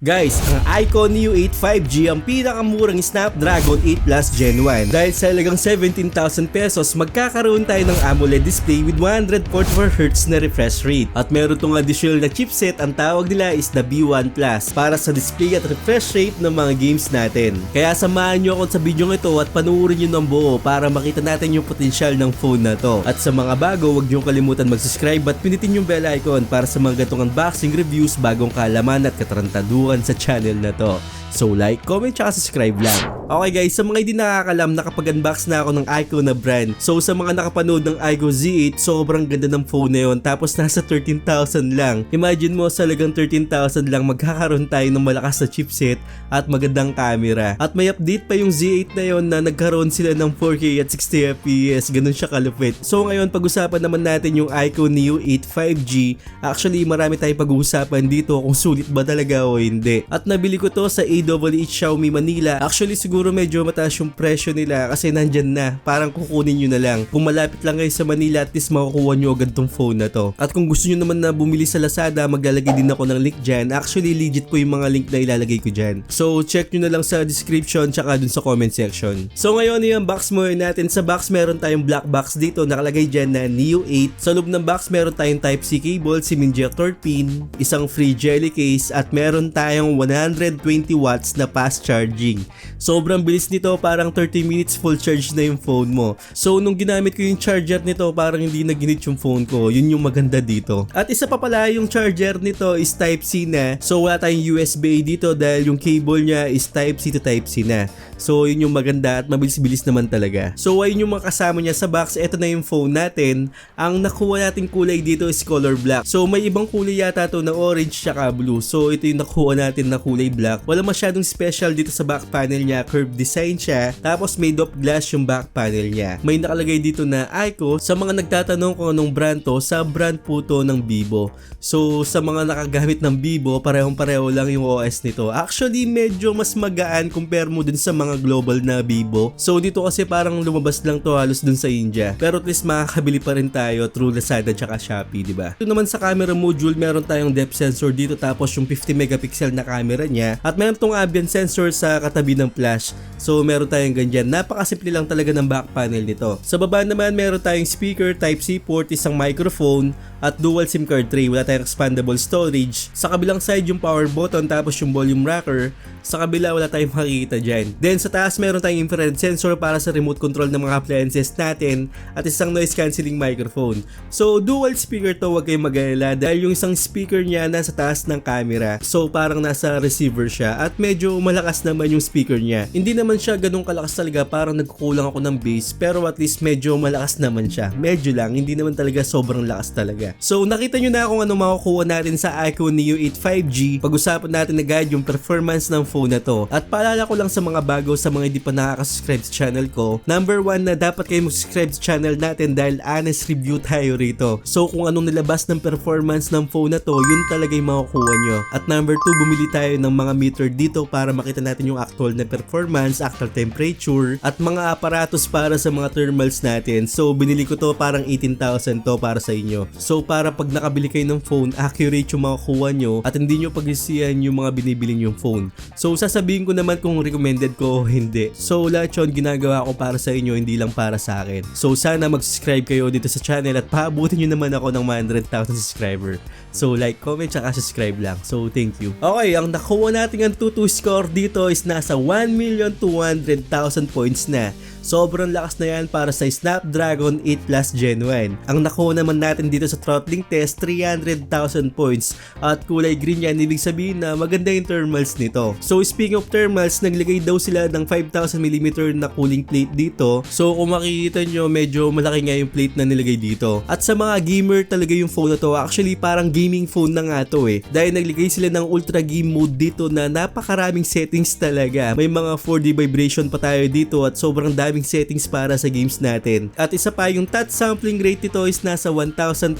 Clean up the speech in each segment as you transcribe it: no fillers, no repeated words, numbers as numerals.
Guys, ang iQOO Neo 8 5G ang pinakamurang Snapdragon 8 Plus Gen 1. Dahil sa halagang 17,000 pesos, magkakaroon tayo ng AMOLED display with 144Hz na refresh rate. At meron tong additional na chipset, ang tawag nila is the B1 Plus para sa display at refresh rate ng mga games natin. Kaya samahan nyo ako sa video ito at panuorin nyo ng buo para makita natin yung potensyal ng phone na to. At sa mga bago, huwag nyo kalimutan mag-subscribe at pinitin yung bell icon para sa mga ganitong unboxing reviews, bagong kaalaman at katarantaduhan sa channel na to. So like, comment, tsaka subscribe lang. Okay guys, sa mga hindi nakakalam, nakapag-unbox na ako ng iQOO na brand. So sa mga nakapanood ng iQOO Z8, sobrang ganda ng phone na yun. Tapos nasa 13,000 lang. Imagine mo, sa lagang 13,000 lang, magkakaroon tayo ng malakas na chipset at magandang camera. At may update pa yung Z8 na yun na nagkaroon sila ng 4K at 60 FPS. Ganun siya kalupit. So ngayon, pag-usapan naman natin yung iQOO Neo 8 5G. Actually, marami tayong pag-uusapan dito kung sulit ba talaga o hindi. At nabili ko to sa Xiaomi Manila. Actually, siguro medyo mataas yung presyo nila kasi nandyan na. Parang kukunin nyo na lang. Kung malapit lang kayo sa Manila, at least makukuha nyo agad tong phone na to. At kung gusto nyo naman na bumili sa Lazada, maglalagay din ako ng link dyan. Actually, legit po yung mga link na ilalagay ko dyan. So, check nyo na lang sa description tsaka dun sa comment section. So, ngayon yung box mo natin. Sa box, meron tayong black box dito. Nakalagay dyan na Neo 8. Sa loob ng box, meron tayong Type-C cable, SIM injector pin, isang free jelly case, at meron tayong 120 watts na fast charging. Sobrang bilis nito, parang 30 minutes full charge na yung phone mo. So nung ginamit ko yung charger nito, parang hindi na ginit yung phone ko. Yun yung maganda dito. At isa pa pala, yung charger nito is Type-C na. So wala tayong USB dito dahil yung cable niya is Type-C to Type-C na. So yun yung maganda at mabilis-bilis naman talaga. So ayun yung mga kasama niya sa box. Ito na yung phone natin. Ang nakuha nating kulay dito is color black. So may ibang kulay yata to na orange tsaka blue. So ito yung nakuha natin na kulay black. Wala masyadong special dito sa back panel niya. Curved design siya. Tapos made of glass yung back panel niya. May nakalagay dito na iQOO. Sa mga nagtatanong kung anong brand to, sa brand po to ng Vivo. So sa mga nakagamit ng Vivo, parehong-pareho lang yung OS nito. Actually medyo mas magaan compare mo dun sa mga global na Vivo. So dito kasi parang lumabas lang to halos dun sa India. Pero at least makakabili pa rin tayo through Lazada tsaka Shopee, diba? Ito naman sa camera module, meron tayong depth sensor dito, tapos yung 50 megapixel na camera niya. At meron tong ambient sensor sa katabi ng flash. So meron tayong ganyan. Napakasimple lang talaga ng back panel nito. Sa baba naman meron tayong speaker, Type-C port, isang microphone, at dual SIM card tray. Wala tayong expandable storage. Sa kabilang side yung power button, tapos yung volume rocker. Sa kabila wala tayong makikita dyan. Then sa taas meron tayong infrared sensor para sa remote control ng mga appliances natin, at isang noise cancelling microphone. So dual speaker to, wag kayong mag-alala dahil yung isang speaker niya nasa taas ng camera. So parang nasa receiver siya at medyo malakas naman yung speaker niya. Hindi naman siya ganun kalakas talaga, parang nagkukulang ako ng bass, pero at least medyo malakas naman siya. Medyo lang, hindi naman talaga sobrang lakas talaga. So nakita nyo na kung ano makukuha natin sa iQOO Neo 8 5G. Pag-usapan natin na guide yung performance ng phone na to. At paalala ko lang sa mga bago, sa mga hindi pa nakaka-subscribe sa channel ko, number 1 na dapat kayo mag-subscribe sa channel natin dahil honest review tayo rito. So kung anong nilabas ng performance ng phone na to, yun talaga yung makukuha nyo. At number 2, bumili tayo ng mga meter dito para makita natin yung actual na performance, actual temperature, at mga aparatos para sa mga thermals natin. So binili ko to, parang 18,000 to para sa inyo. So para pag nakabili kayo ng phone, accurate yung makukuha nyo at hindi nyo pagsisihan yung mga binibiling yung phone. So sasabihin ko naman kung recommended ko o hindi. So lahat yun ginagawa ko para sa inyo, hindi lang para sa akin. So sana mag-subscribe kayo dito sa channel at paabutin nyo naman ako ng 100,000 subscriber. So like, comment, tsaka subscribe lang. So thank you. Okay, ang nakuha natin ang 2-2 score dito is nasa 1,200,000 points na. Sobrang lakas na yan para sa Snapdragon 8 Plus Gen 1. Ang nakuha naman natin dito sa throttling test, 300,000 points. At kulay green yan, ibig sabihin na maganda yung thermals nito. So speaking of thermals, naglagay daw sila ng 5,000mm na cooling plate dito. So kung makikita nyo, medyo malaki nga yung plate na nilagay dito. At sa mga gamer talaga yung phone na to. Actually parang gaming phone na nga to eh. Dahil naglagay sila ng ultra game mode dito na napakaraming settings talaga. May mga 4D vibration pa tayo dito at sobrang dami daming settings para sa games natin. At isa pa, yung touch sampling rate nito is nasa 1,200.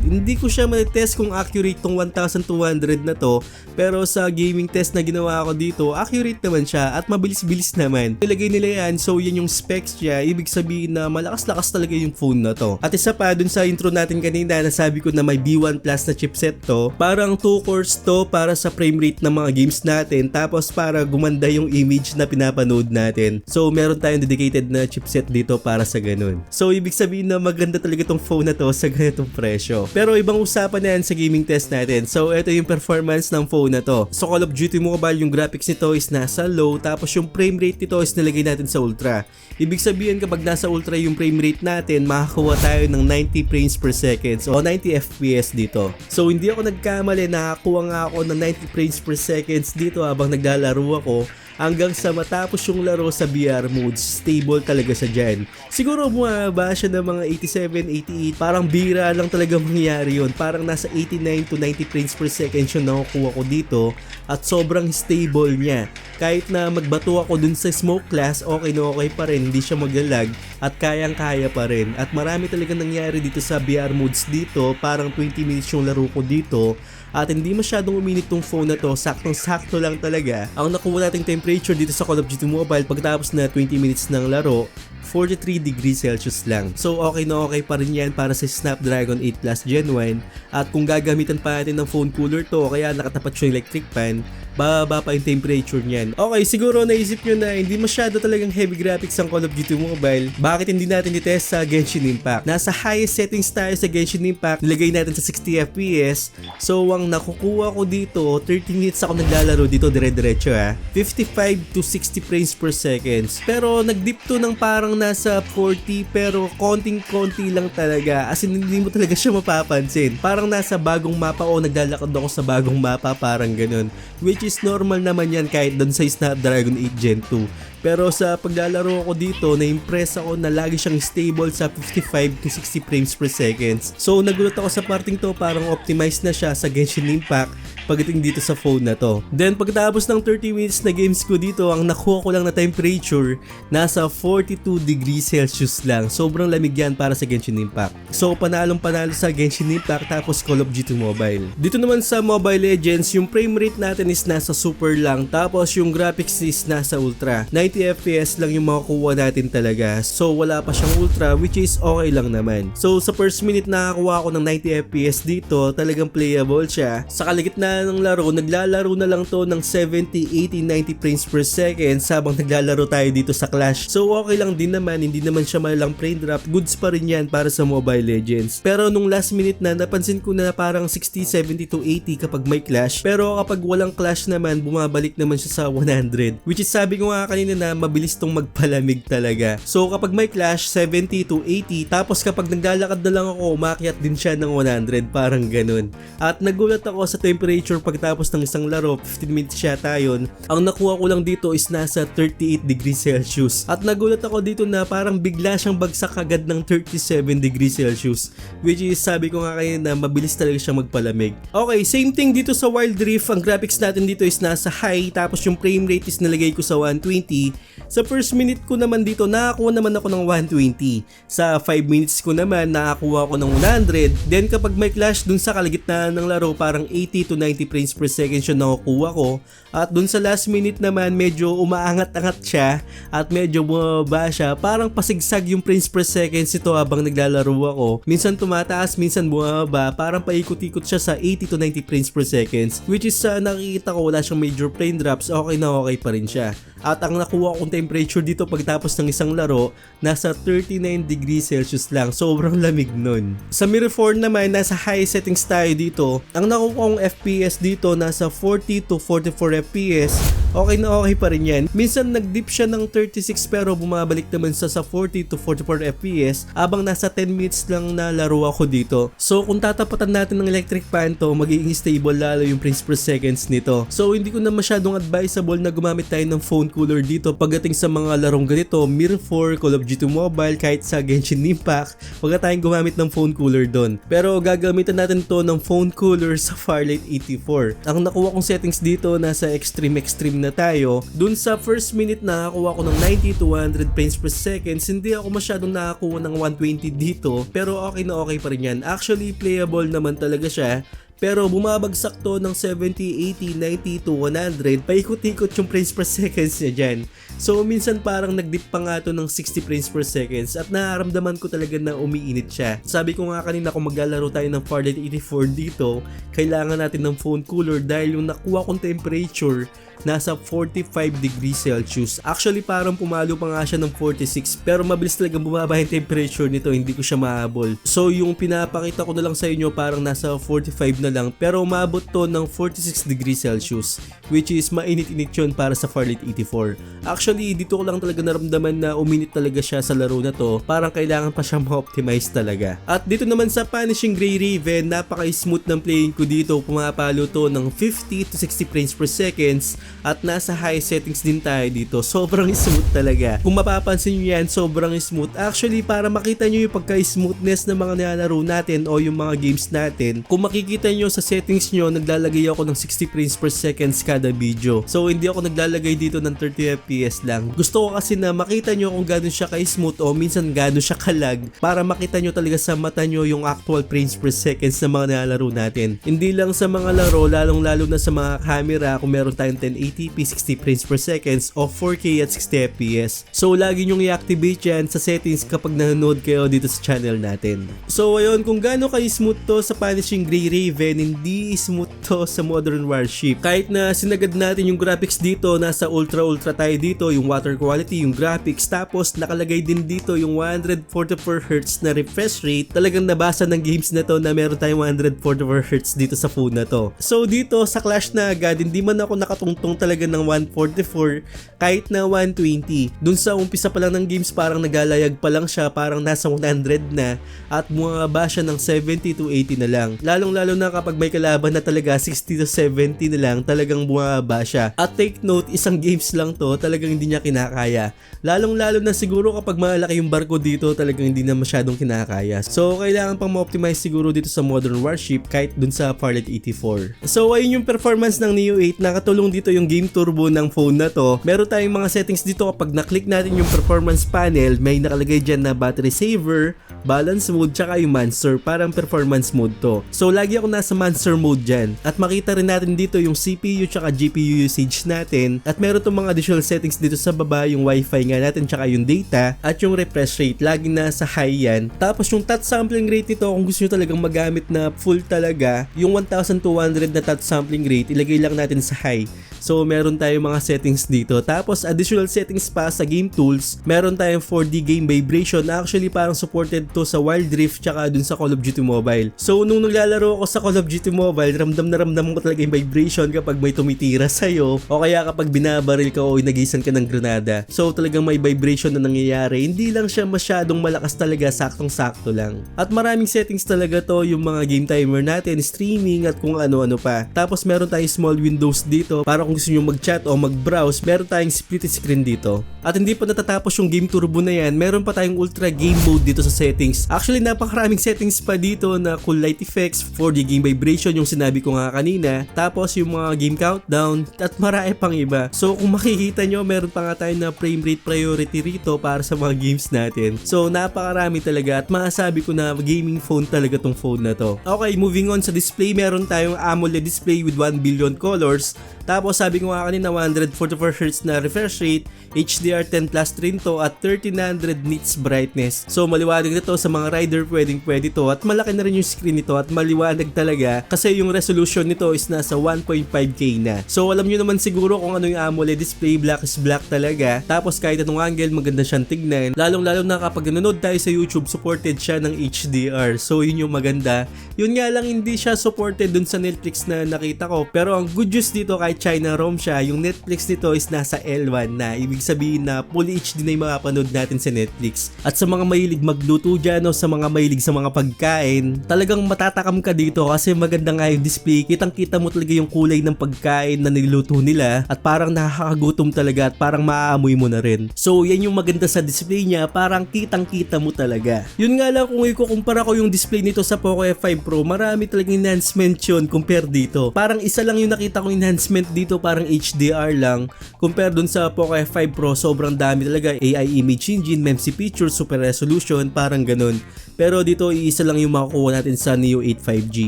Hindi ko siya matitest kung accurate tong 1,200 na to, pero sa gaming test na ginawa ko dito, accurate naman siya at mabilis-bilis naman. Nilagay nila yan, so yan yung specs niya, ibig sabihin na malakas-lakas talaga yung phone na to. At isa pa, dun sa intro natin kanina, nasabi ko na may B1 Plus na chipset to. Parang 2 cores to para sa frame rate ng mga games natin, tapos para gumanda yung image na pinapanood natin. So meron tayong dedicated na chipset dito para sa ganun. So ibig sabihin na maganda talaga tong phone na to sa ganitong presyo. Pero ibang usapan na yan sa gaming test natin. So ito yung performance ng phone na to. So Call of Duty Mobile, yung graphics nito is nasa low, tapos yung frame rate nito is nilagay natin sa ultra. Ibig sabihin kapag nasa ultra yung frame rate natin, makakuha tayo ng 90 frames per second o 90 FPS dito. So hindi ako nagkamali, nakakuha nga ako ng 90 frames per second dito habang naglalaro ako, hanggang sa matapos yung laro sa VR modes. Stable talaga siya dyan. Siguro bumaba siya ng mga 87, 88. Parang bira lang talaga mangyari yun. Parang nasa 89 to 90 frames per second yung nakukuha ko dito. At sobrang stable niya. Kahit na magbato ako dun sa smoke class, okay na okay pa rin. Hindi siya maglalag at kayang-kaya pa rin. At marami talaga nangyari dito sa VR modes dito. Parang 20 minutes yung laro ko dito. At hindi masyadong uminit tong phone na to, saktong-sakto lang talaga. Ang nakuha nating temperature dito sa Call of Duty Mobile pagkatapos na 20 minutes ng laro, 43 degrees Celsius lang. So okay na okay pa rin yan para sa Snapdragon 8 Plus Gen 1. At kung gagamitan pa natin ng phone cooler to, kaya nakatapat yung electric fan, bababa pa yung temperature niyan. Okay, siguro naisip nyo na hindi masyado talagang heavy graphics ang Call of Duty Mobile. Bakit hindi natin i-test sa Genshin Impact? Nasa highest settings tayo sa Genshin Impact, nilagay natin sa 60 FPS. So ang nakukuha ko dito, 30 minutes ako naglalaro dito dire-diretso 55 to 60 frames per second. Pero nag-dip to ng parang nasa 40, pero konting-konti lang talaga. As in, hindi mo talaga siya mapapansin. Parang nasa bagong mapa o naglalakad ako sa bagong mapa, parang ganun. Which is normal naman yan kahit doon sa Snapdragon 8 Gen 2. Pero sa paglalaro ko dito, na-impress ako na lagi siyang stable sa 55 to 60 frames per second. So nagulat ako sa parting to, parang optimized na siya sa Genshin Impact pagdating dito sa phone na to. Then pagkatapos ng 30 minutes na games ko dito, ang nakuha ko lang na temperature nasa 42 degrees Celsius lang. Sobrang lamig yan para sa Genshin Impact. So panalong panalo sa Genshin Impact tapos Call of Duty Mobile. Dito naman sa Mobile Legends, yung frame rate natin is nasa super lang, tapos yung graphics is nasa ultra. 90 FPS lang yung makukuha natin talaga. So wala pa siyang ultra, which is okay lang naman. So sa first minute nakakuha ako ng 90 FPS dito, talagang playable siya. Sa kalagitnaan ng laro, naglalaro na lang to ng 70, 80, 90 frames per second habang naglalaro tayo dito sa Clash. So okay lang din naman, hindi naman siya malalang frame drop, goods pa rin yan para sa Mobile Legends. Pero nung last minute na, napansin ko na parang 60, 70 to 80 kapag may Clash. Pero kapag walang Clash naman, bumabalik naman siya sa 100. Which is sabi ko nga kanina na mabilis tong magpalamig talaga. So kapag may Clash, 70 to 80, tapos kapag naglalakad na lang ako, umakyat din siya ng 100, parang ganun. At nagulat ako sa temperature pagtapos ng isang laro, 15 minutes siya tayo. Ang nakuha ko lang dito is nasa 38 degrees Celsius. At nagulat ako dito na parang bigla siyang bagsak agad ng 37 degrees Celsius. Which is sabi ko nga kayo na mabilis talaga siyang magpalamig. Okay, same thing dito sa Wild Rift. Ang graphics natin dito is nasa high, tapos yung frame rate is nilagay ko sa 120. Sa first minute ko naman dito, nakakuha naman ako ng 120. Sa 5 minutes ko naman, nakakuha ako ng 100. Then kapag may Clash dun sa kalagitnaan ng laro, parang 80 to 90 frames per second siya nakukuha ko. At dun sa last minute naman, medyo umaangat-angat siya at medyo bumaba siya. Parang pasigsag yung frames per second ito habang naglalaro ako. Minsan tumataas, minsan bumaba. Parang paikot-ikot siya sa 80 to 90 frames per second. Which is nakikita ko wala siyang major frame drops, okay na okay pa rin siya. At ang nakuha kong temperature dito pagtapos ng isang laro, nasa 39 degrees Celsius lang. Sobrang lamig nun. Sa Mirror 4 naman, nasa high settings tayo dito. Ang nakuha kong FPS dito, nasa 40 to 44 FPS. Okay na okay pa rin yan. Minsan nag-dip siya ng 36 pero bumabalik naman sa 40 to 44 FPS habang nasa 10 minutes lang na laro ako dito. So kung tatapatan natin ng electric fan to, magiging stable lalo yung frames per seconds nito. So hindi ko na masyadong advisable na gumamit tayo ng phone cooler dito pagdating sa mga larong ganito, Mirror 4, Call of Duty Mobile, kahit sa Genshin Impact, wag na tayong gumamit ng phone cooler doon. Pero gagamitan natin to ng phone cooler sa Firelight 84. Ang nakuha kong settings dito, nasa extreme racing na tayo. Dun sa first minute nakakuha ko ng 90 to 100 frames per second. Hindi ako masyadong nakakuha ng 120 dito, pero okay na okay pa rin yan. Actually playable naman talaga siya. Pero bumabagsak to ng 70, 80, 90 to 100. Paikot-ikot yung frames per seconds niya dyan. So minsan parang nagdip pa nga to ng 60 frames per seconds at nararamdaman ko talaga na umiinit siya. Sabi ko nga kanina kung maglalaro tayo ng Fahrenheit 84 dito, kailangan natin ng phone cooler dahil yung nakuha kong temperature nasa 45 degrees Celsius. Actually parang pumalo pa nga siya ng 46 pero mabilis talagang bumaba yung temperature nito, hindi ko siya mahabol. So yung pinapakita ko na lang sa inyo parang nasa 45 na lang pero umabot to ng 46 degrees Celsius which is mainit-init yun para sa Fahrenheit 84. Actually dito ko lang talaga naramdaman na uminit talaga siya sa laro na to, parang kailangan pa siya ma-optimize talaga. At dito naman sa Vanishing Gray Raven, napaka-smooth ng playing ko dito, pumapalo to ng 50 to 60 frames per seconds. At nasa high settings din tayo dito. Sobrang smooth talaga. Kung mapapansin nyo yan, sobrang smooth. Actually, para makita nyo yung pagka-smoothness ng mga nilalaro natin o yung mga games natin, kung makikita nyo sa settings nyo, naglalagay ako ng 60 frames per seconds kada video. So, hindi ako naglalagay dito ng 30 FPS lang. Gusto ko kasi na makita nyo kung gano'n siya ka-smooth o minsan gano'n siya kalag para makita nyo talaga sa mata nyo yung actual frames per seconds ng mga nilalaro natin. Hindi lang sa mga laro, lalong-lalo na sa mga camera kung meron tayong 1080p 60 frames per seconds o 4K at 60 FPS. So lagi nyong i-activate yan sa settings kapag nanonood kayo dito sa channel natin. So ayun, kung gaano kayo smooth to sa Vanishing Gray Raven, hindi smooth to sa Modern Warship. Kahit na sinagad natin yung graphics dito, nasa ultra tayo dito, yung water quality, yung graphics, tapos nakalagay din dito yung 144Hz na refresh rate. Talagang nabasa ng games na to na meron tayong 144Hz dito sa phone na to. So dito sa Clash na agad, hindi man ako nakatungtong talaga ng 144 kahit na 120. Dun sa umpisa pa lang ng games parang nagalayag pa lang siya, parang nasa 100 na at bumaba siya ng 70 to 80 na lang. Lalong-lalo na kapag may kalaban na talaga 60 to 70 na lang, talagang bumaba siya. At take note, isang games lang to, talagang hindi niya kinakaya. Lalong-lalo na siguro kapag malaki yung barko dito, talagang hindi na masyadong kinakaya. So kailangan pang ma-optimize siguro dito sa Modern Warship kahit dun sa Fahrenheit 84. So ayun yung performance ng Neo 8. Nakatulong dito yung game turbo ng phone na to. Meron tayong mga settings dito, kapag na-click natin yung performance panel, may nakalagay dyan na battery saver, balance mode, tsaka yung monster, parang performance mode to. So lagi ako nasa monster mode dyan. At makita rin natin dito yung CPU tsaka GPU usage natin. At meron tong mga additional settings dito sa baba, yung wifi nga natin tsaka yung data at yung refresh rate, lagi nasa high yan. Tapos yung touch sampling rate nito, kung gusto nyo talagang magamit na full talaga, yung 1200 na touch sampling rate, ilagay lang natin sa high. So meron tayong mga settings dito. Tapos additional settings pa sa game tools, meron tayong 4D game vibration. Actually parang supported to sa Wild Rift tsaka dun sa Call of Duty Mobile. So nung naglalaro ako sa Call of Duty Mobile, ramdam ko talaga yung vibration kapag may tumitira sa'yo o kaya kapag binabaril ka o inagisan ka ng granada. So talagang may vibration na nangyayari. Hindi lang siya masyadong malakas talaga, saktong-sakto lang. At maraming settings talaga to, yung mga game timer natin, streaming at kung ano-ano pa. Tapos meron tayong small windows dito para kung gusto nyo mag-chat o mag-browse, meron tayong split screen dito. At hindi pa natatapos yung game turbo na yan, meron pa tayong ultra game mode dito sa settings. Actually, napakaraming settings pa dito na cool light effects, 4D game vibration yung sinabi ko nga kanina, tapos yung mga game countdown, at marami pang iba. So kung makikita nyo, meron pa nga tayo na frame rate priority rito para sa mga games natin. So napakarami talaga at masasabi ko na gaming phone talaga tong phone na to. Okay, moving on sa display, meron tayong AMOLED display with 1 billion colors. Tapos sabi ko nga kanina 144Hz na refresh rate, HDR10 Plus rin to at 1300 nits brightness. So maliwanag na to sa mga rider, pwede to at malaki na rin yung screen nito at maliwanag talaga kasi yung resolution nito is nasa 1.5K na. So alam nyo naman siguro kung ano yung AMOLED display, black is black talaga. Tapos kahit anong angle, maganda siyang tignan. Lalong-lalo na kapag nanonood tayo sa YouTube, supported siya ng HDR. So yun yung maganda. Yun nga lang, hindi siya supported dun sa Netflix na nakita ko. Pero ang good news dito, kahit China ROM siya, yung Netflix nito is nasa L1 na. Ibig sabihin screen na Full HD na yung mapapanood natin sa Netflix. At sa mga mahilig magluto dyan o sa mga mahilig sa mga pagkain, talagang matatakam ka dito kasi maganda nga yung display. Kitang-kita mo talaga yung kulay ng pagkain na niluto nila at parang nakakagutom talaga at parang maaamoy mo na rin. So yan yung maganda sa display niya, parang kitang-kita mo talaga. Yun nga lang, kung ikukumpara ko yung display nito sa Poco F5 Pro, marami talagang enhancement yun compare dito. Parang isa lang yung nakita kong enhancement dito, parang HDR lang. Compare dun sa Poco F5 Pro, sobrang dami talaga. AI image engine, MEMC feature, super resolution, parang ganun. Pero dito iisa lang yung makukuha natin sa Neo 8 5G.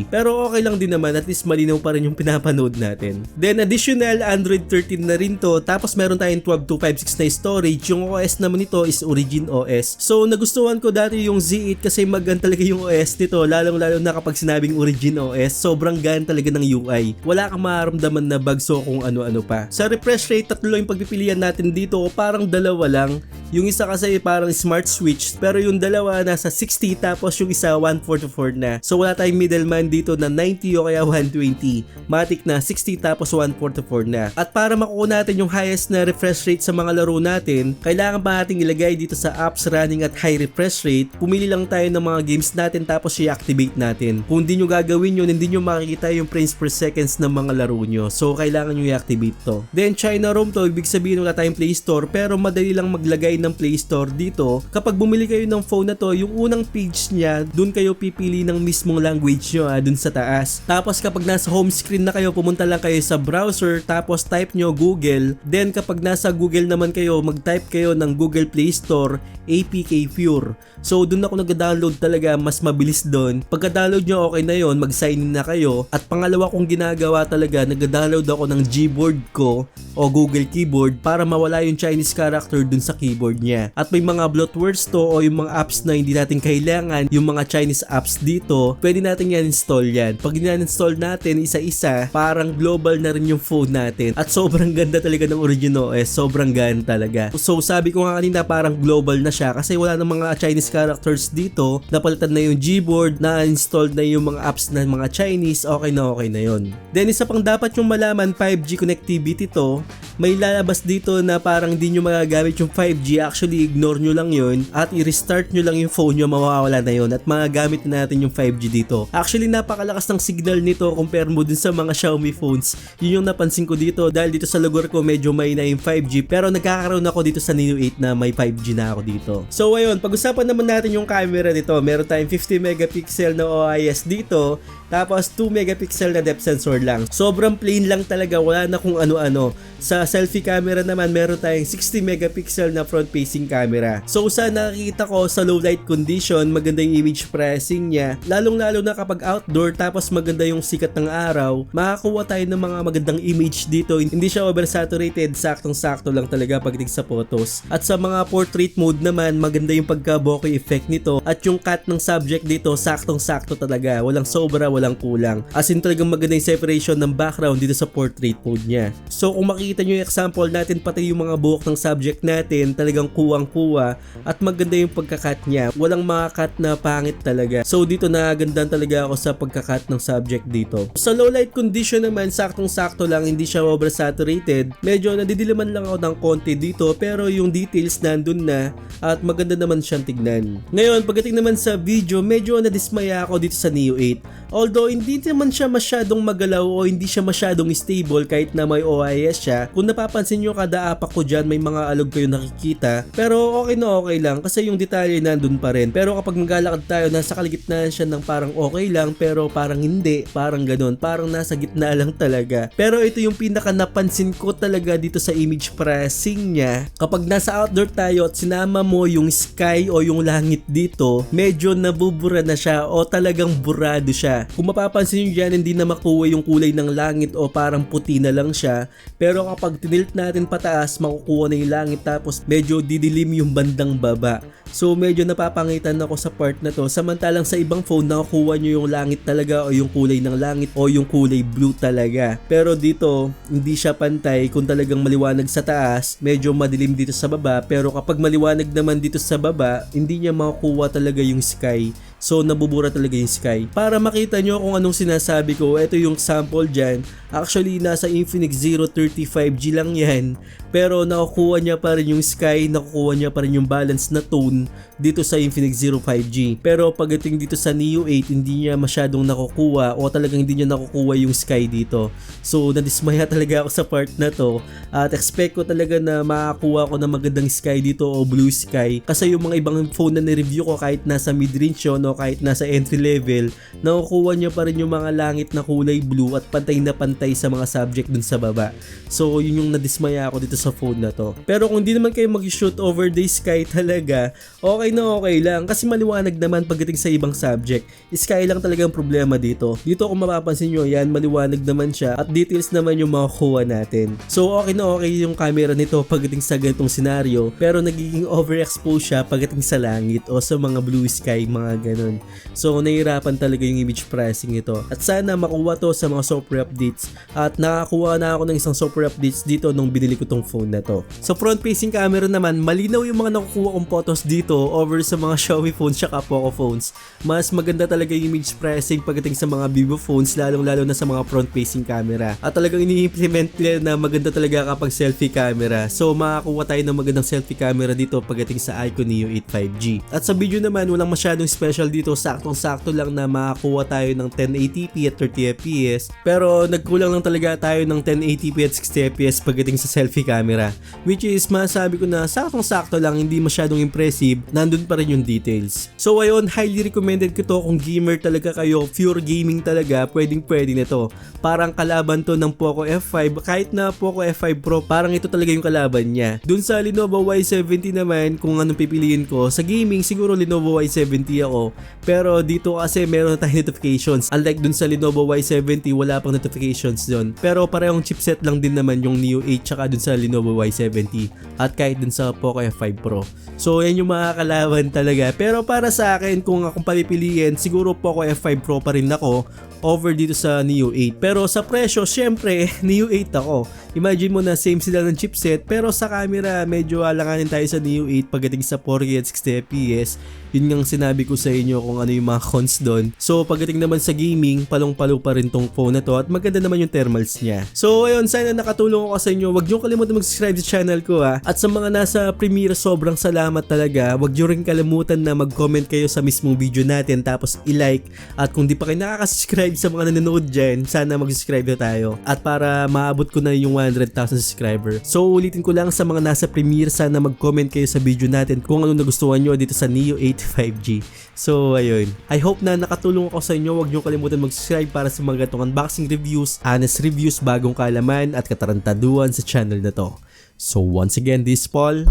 Pero okay lang din naman, at least malinaw pa rin yung pinapanood natin. Then additional Android 13 na rin to, tapos meron tayong 12256 na storage. Yung OS naman nito is Origin OS. So nagustuhan ko dati yung Z8 kasi magan talaga yung OS nito, lalong-lalo na kapag sinabing Origin OS, sobrang gaan talaga ng UI. Wala kang mararamdaman na bugs o kung ano-ano pa. Sa refresh rate, tatlo yung pagpipilian natin dito, o parang dalawa lang. Yung isa kasi parang smart switch, pero yung dalawa nasa 60, tapos yung isa 144 na. So wala tayong middleman dito na 90 o kaya 120. Matic na 60 tapos 144 na. At para makuha natin yung highest na refresh rate sa mga laro natin, kailangan pa nating ilagay dito sa apps running at high refresh rate. Pumili lang tayo ng mga games natin tapos i-activate natin. Kung hindi nyo gagawin yun, hindi nyo makikita yung frames per seconds ng mga laro nyo. So kailangan nyo i-activate to. Then China ROM to, ibig sabihin wala tayong Play Store, pero madali lang maglagay ng Play Store dito. Kapag bumili kayo ng phone na to, yung unang page niya, dun kayo pipili ng mismong language nyo, dun sa taas. Tapos kapag nasa home screen na kayo, pumunta lang kayo sa browser, tapos type nyo Google. Then kapag nasa Google naman kayo, mag-type kayo ng Google Play Store APK Pure. So dun ako nag-download talaga, mas mabilis dun. Pagka-download nyo, okay na yon, mag-sign in na kayo. At pangalawa kong ginagawa talaga, nag-download ako ng Gboard ko o Google Keyboard para mawala yung Chinese character dun sa keyboard niya. At may mga bloatwares to o yung mga apps na hindi natin kailangan, yung mga Chinese apps dito, pwede natin yan install yan. Pag in-install natin isa-isa, parang global na rin yung phone natin. At sobrang ganda talaga ng Origin OS, sobrang ganda talaga. So sabi ko nga kanina, parang global na siya kasi wala na mga Chinese characters dito, napalitan na yung Gboard, na-installed na yung mga apps na mga Chinese, okay na yun. Then isa pang dapat yung malaman, 5G connectivity to. May lalabas dito na parang hindi nyo magagamit yung 5G, actually ignore nyo lang yun at i-restart nyo lang yung phone nyo, mawawala na yun at magagamit na natin yung 5G dito. Actually napakalakas ng signal nito compare mo dun sa mga Xiaomi phones. Yun yung napansin ko dito dahil dito sa lugar ko medyo may na yung 5G, pero nagkakaroon ako dito sa Neo 8 na may 5G na ako dito. So ayun, pag-usapan naman natin yung camera nito. Meron tayong 50 megapixel na OIS dito, tapos 2 megapixel na depth sensor lang. Sobrang plain lang talaga, wala na kung ano-ano. Sa selfie camera naman, meron tayong 60 megapixel na front-facing camera. So sa nakikita ko sa low light condition, maganda yung image pressing niya. Lalong-lalo na kapag outdoor tapos maganda yung sikat ng araw, makakuha tayo ng mga magandang image dito. Hindi siya oversaturated, saktong-sakto lang talaga pagdating sa photos. At sa mga portrait mode naman, maganda yung pagka-bokeh effect nito. At yung cut ng subject dito, saktong-sakto talaga. Walang sobra, walang kulang. As in talagang maganda yung separation ng background dito sa portrait mode niya. So kung makikita nyo yung example natin, pati yung mga buhok ng subject natin, talagang kuwang-kuwa at maganda yung pagka-cut niya. Walang mga cut na pangit talaga. So dito nagandaan talaga ako sa pagka-cut ng subject dito. Sa low light condition naman, saktong-sakto lang, hindi siya oversaturated. Medyo nadidiliman lang ako ng konti dito, pero yung details nandun na at maganda naman siyang tignan. Ngayon, pagdating naman sa video, medyo nadismaya ako dito sa Neo 8. Although hindi naman siya masyadong magalaw o hindi siya masyadong stable kahit na may OIS siya. Kung napapansin nyo, kada apak ko dyan may mga alog kayo nakikita. Pero okay na okay lang kasi yung detalye nandun pa rin. Pero kapag maglalakad tayo, nasa kaligitnaan siya ng parang okay lang pero parang hindi. Parang ganun. Parang nasa gitna lang talaga. Pero ito yung pinaka napansin ko talaga dito sa image pressing niya. Kapag nasa outdoor tayo at sinama mo yung sky o yung langit dito, medyo nabubura na siya o talagang burado siya. Kung mapapansin nyo dyan, hindi na makuha yung kulay ng langit o parang puti na lang siya. Pero kapag tinilt natin pataas, makukuha na yung langit tapos medyo didilim yung bandang baba. So medyo napapangitan ako sa part na to. Samantalang sa ibang phone, nakukuha nyo yung langit talaga o yung kulay ng langit o yung kulay blue talaga. Pero dito, hindi siya pantay. Kung talagang maliwanag sa taas, medyo madilim dito sa baba. Pero kapag maliwanag naman dito sa baba, hindi niya makukuha talaga yung sky. So nabubura talaga yung sky. Para makita nyo kung anong sinasabi ko, ito yung sample dyan. Actually nasa Infinix Zero 35G lang yan, pero nakukuha niya pa rin yung sky, nakukuha niya pa rin yung balance na tone dito sa Infinix Zero 5G. Pero pagdating dito sa Neo 8, hindi niya masyadong nakukuha o talagang hindi niya nakukuha yung sky dito. So nadismaya talaga ako sa part na to at expect ko talaga na makakuha ko ng magandang sky dito o blue sky, kasi yung mga ibang phone na ni-review ko kahit nasa mid-range yun o kahit nasa entry level, nakukuha niya pa rin yung mga langit na kulay blue at pantay na pantay sa mga subject dun sa baba. So yun yung nadismaya ako dito sa phone na to. Pero kung di naman kayo mag-shoot over the sky talaga, okay na okay lang, kasi maliwanag naman pagdating sa ibang subject. Sky lang talaga ang problema dito. Dito kung mapapansin nyo, yan, maliwanag naman siya at details naman yung makukuha natin. So okay na okay yung camera nito pagdating sa ganitong scenario, pero nagiging overexpose siya pagdating sa langit o sa mga blue sky, mga ganun. So nahihirapan talaga yung image processing nito. At sana makuha to sa mga software updates, at nakakuha na ako ng isang software updates dito nung binili ko tong phone na to. So front facing camera naman, malinaw yung mga nakukuha kong photos dito over sa mga Xiaomi phones tsaka Poco phones. Mas maganda talaga yung image processing pagdating sa mga Vivo phones, lalong-lalo na sa mga front facing camera. At talagang ini-implement nila na maganda talaga kapag selfie camera. So makakuha tayo ng magandang selfie camera dito pagdating sa iQOO Neo 8 5G. At sa video naman, walang masyadong special dito, saktong-sakto lang na makakuha tayo ng 1080p at 30fps. Pero nagkulang lang talaga tayo ng 1080p at 60fps pagdating sa selfie camera, which is masabi ko na saktong-sakto lang, hindi masyadong impressive, nandun pa rin yung details. So ayun, highly recommended ko to kung gamer talaga kayo, pure gaming talaga, pwedeng na to. Parang kalaban to ng Poco F5, kahit na Poco F5 Pro, parang ito talaga yung kalaban niya. Dun sa Lenovo Y70 naman, kung anong pipiliin ko, sa gaming siguro Lenovo Y70 ako, pero dito kasi meron na tayong notifications. Unlike dun sa Lenovo Y70, wala pang notifications dun. Pero parehong chipset lang din naman yung Neo 8 tsaka dun sa Lenovo Y70 at kahit dun sa Poco F5 Pro. So yan yung mga kalaban talaga. Pero para sa akin, kung akong papipiliin, siguro Poco F5 Pro pa rin ako over dito sa Neo 8. Pero sa presyo, syempre, Neo 8 ako. Imagine mo na same sila ng chipset, pero sa camera, medyo alanganin tayo sa Neo 8 pagdating sa 4K at 60fps. Yun nga sinabi ko sa inyo kung ano yung mga cons doon. So pagdating naman sa gaming, palong-palo pa rin tong phone na to at maganda naman yung thermals niya. So ayun, sana nakatulong ako sa inyo. Huwag niyo kalimutan mag-subscribe sa channel ko ha. At sa mga nasa Premiere, sobrang salamat talaga. Huwag niyo rin kalimutan na mag-comment kayo sa mismong video natin, tapos i-like. At kung di pa kayo nakaka-subscribe sa mga nanonood dyan, sana mag-subscribe na tayo. At para maabot ko na yung 100,000 subscriber. So ulitin ko lang, sa mga nasa Premiere, sana mag-comment kayo sa video natin kung ano nagustuhan nyo dito sa Neo 8 5G. So ayun, I hope na nakatulong ako sa inyo. Huwag nyo kalimutan mag-subscribe para sa mga ganitong unboxing reviews, honest reviews, bagong kaalaman at katarantaduhan sa channel na to. So once again, this is Paul.